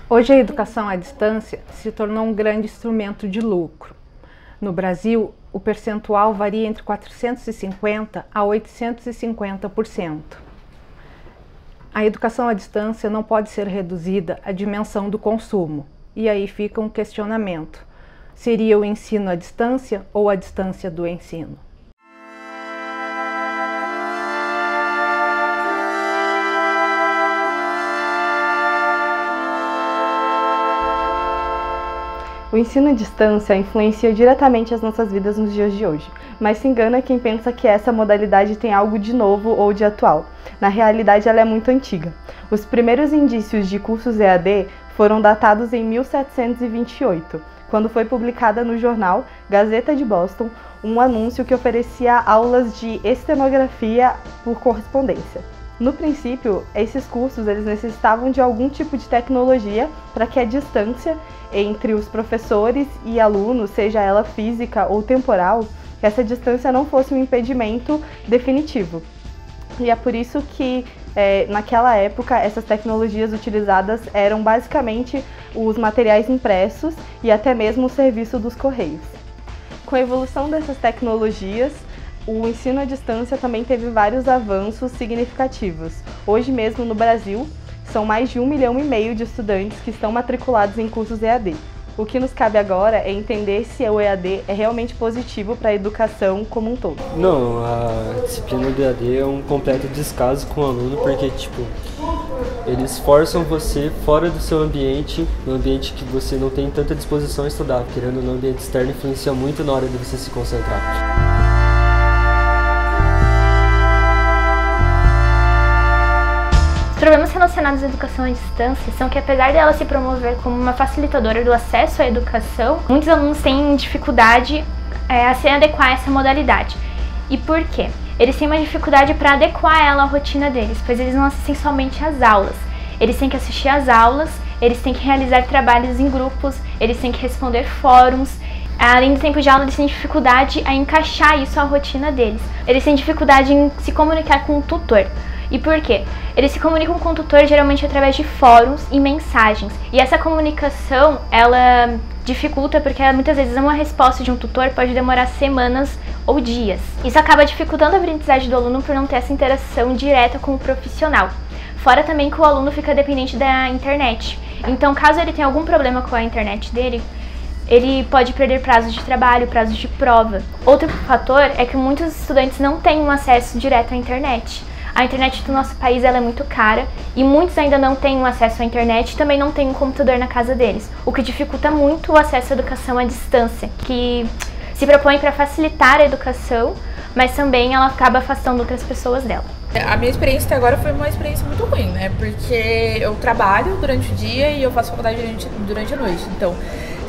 Hoje a educação à distância se tornou um grande instrumento de lucro. No Brasil, o percentual varia entre 450% a 850%. A educação à distância não pode ser reduzida à dimensão do consumo, e aí fica um questionamento: seria o ensino à distância ou a distância do ensino? O ensino à distância influencia diretamente as nossas vidas nos dias de hoje, mas se engana quem pensa que essa modalidade tem algo de novo ou de atual. Na realidade, ela é muito antiga. Os primeiros indícios de cursos EAD foram datados em 1728, quando foi publicada no jornal Gazeta de Boston um anúncio que oferecia aulas de estenografia por correspondência. No princípio, esses cursos eles necessitavam de algum tipo de tecnologia para que a distância entre os professores e alunos, seja ela física ou temporal, que essa distância não fosse um impedimento definitivo. E é por isso que, naquela época, essas tecnologias utilizadas eram basicamente os materiais impressos e até mesmo o serviço dos correios. Com a evolução dessas tecnologias, o ensino à distância também teve vários avanços significativos. Hoje mesmo no Brasil, são mais de 1,5 milhão de estudantes que estão matriculados em cursos EAD. O que nos cabe agora é entender se o EAD é realmente positivo para a educação como um todo. Não, a disciplina do EAD é um completo descaso com o aluno, porque eles forçam você fora do seu ambiente, no ambiente que você não tem tanta disposição a estudar, querendo no ambiente externo influencia muito na hora de você se concentrar. Os problemas relacionados à educação à distância são que, apesar dela se promover como uma facilitadora do acesso à educação, muitos alunos têm dificuldade a se adequar a essa modalidade. E por quê? Eles têm uma dificuldade para adequar ela à rotina deles, pois eles não assistem somente às aulas. Eles têm que assistir às aulas, eles têm que realizar trabalhos em grupos, eles têm que responder fóruns. Além do tempo de aula, eles têm dificuldade a encaixar isso à rotina deles. Eles têm dificuldade em se comunicar com o tutor. E por quê? Eles se comunicam com o tutor geralmente através de fóruns e mensagens. E essa comunicação, ela dificulta porque muitas vezes uma resposta de um tutor pode demorar semanas ou dias. Isso acaba dificultando a aprendizagem do aluno por não ter essa interação direta com o profissional. Fora também que o aluno fica dependente da internet. Então, caso ele tenha algum problema com a internet dele, ele pode perder prazos de trabalho, prazos de prova. Outro fator é que muitos estudantes não têm um acesso direto à internet. A internet do nosso país ela é muito cara e muitos ainda não têm um acesso à internet e também não têm um computador na casa deles, o que dificulta muito o acesso à educação à distância, que se propõe para facilitar a educação, mas também ela acaba afastando outras pessoas dela. A minha experiência até agora foi uma experiência muito ruim, né? Porque eu trabalho durante o dia e eu faço faculdade durante a noite. Então,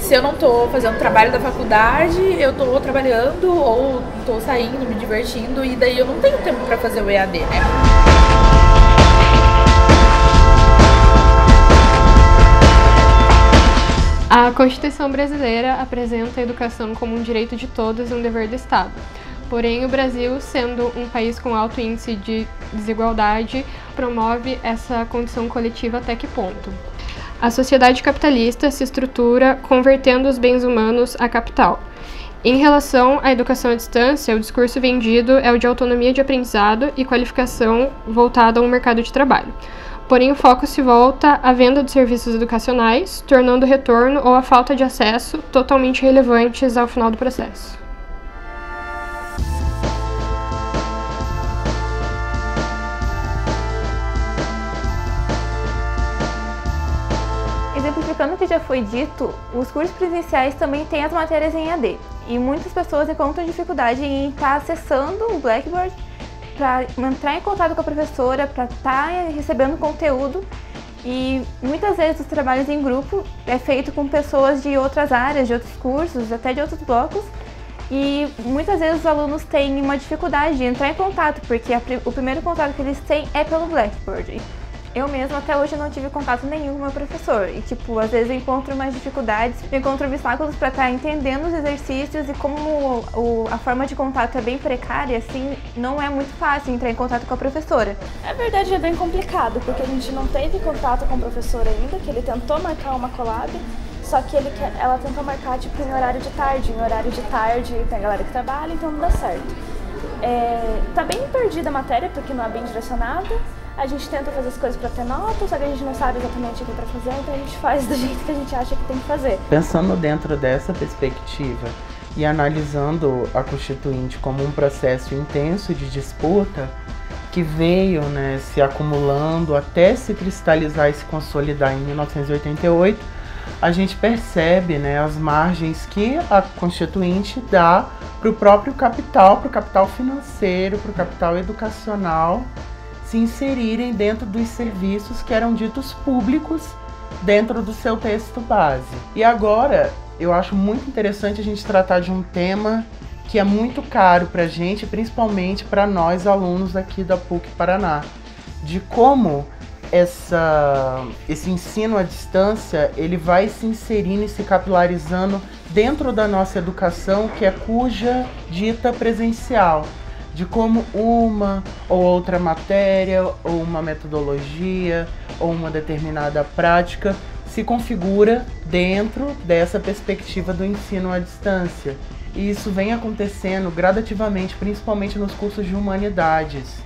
se eu não tô fazendo trabalho da faculdade, eu tô trabalhando ou tô saindo, me divertindo e daí eu não tenho tempo para fazer o EAD, né? A Constituição brasileira apresenta a educação como um direito de todos e um dever do Estado. Porém, o Brasil, sendo um país com alto índice de desigualdade, promove essa condição coletiva até que ponto? A sociedade capitalista se estrutura convertendo os bens humanos a capital. Em relação à educação à distância, o discurso vendido é o de autonomia de aprendizado e qualificação voltada ao mercado de trabalho. Porém, o foco se volta à venda de serviços educacionais, tornando o retorno ou a falta de acesso totalmente relevantes ao final do processo. Exemplificando o que já foi dito, os cursos presenciais também têm as matérias em EAD e muitas pessoas encontram dificuldade em estar acessando o Blackboard para entrar em contato com a professora, para estar recebendo conteúdo e muitas vezes os trabalhos em grupo é feito com pessoas de outras áreas, de outros cursos, até de outros blocos e muitas vezes os alunos têm uma dificuldade de entrar em contato porque o primeiro contato que eles têm é pelo Blackboard. Eu mesma até hoje não tive contato nenhum com o meu professor. E tipo, às vezes eu encontro mais dificuldades, eu encontro obstáculos para estar entendendo os exercícios, e como a forma de contato é bem precária, assim, não é muito fácil entrar em contato com a professora. É verdade, é bem complicado, porque a gente não teve contato com o professor ainda, que ele tentou marcar uma collab, só que ela tentou marcar tipo em horário de tarde. Em horário de tarde tem a galera que trabalha, então não dá certo. Tá bem perdida a matéria, porque não é bem direcionada. A gente tenta fazer as coisas para ter nota, só que a gente não sabe exatamente o que é para fazer, então a gente faz do jeito que a gente acha que tem que fazer. Pensando dentro dessa perspectiva e analisando a Constituinte como um processo intenso de disputa que veio, né, se acumulando até se cristalizar e se consolidar em 1988, a gente percebe, né, as margens que a Constituinte dá para o próprio capital, para o capital financeiro, para o capital educacional, se inserirem dentro dos serviços que eram ditos públicos dentro do seu texto base. E agora, eu acho muito interessante a gente tratar de um tema que é muito caro para a gente, principalmente para nós alunos aqui da PUC Paraná, de como esse ensino à distância ele vai se inserindo e se capilarizando dentro da nossa educação, que é cuja dita presencial, de como uma ou outra matéria, ou uma metodologia, ou uma determinada prática se configura dentro dessa perspectiva do ensino à distância. E isso vem acontecendo gradativamente, principalmente nos cursos de humanidades,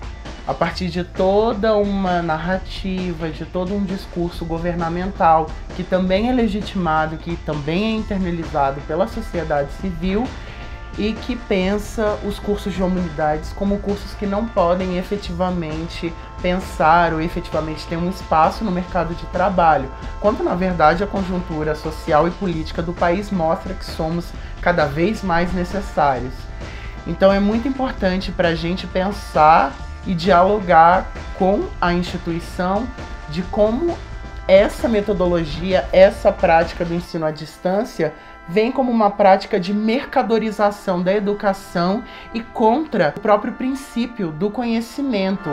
a partir de toda uma narrativa, de todo um discurso governamental que também é legitimado, que também é internalizado pela sociedade civil, e que pensa os cursos de humanidades como cursos que não podem efetivamente pensar ou efetivamente ter um espaço no mercado de trabalho, quando na verdade a conjuntura social e política do país mostra que somos cada vez mais necessários. Então é muito importante para a gente pensar e dialogar com a instituição de como essa metodologia, essa prática do ensino à distância vem como uma prática de mercadorização da educação e contra o próprio princípio do conhecimento.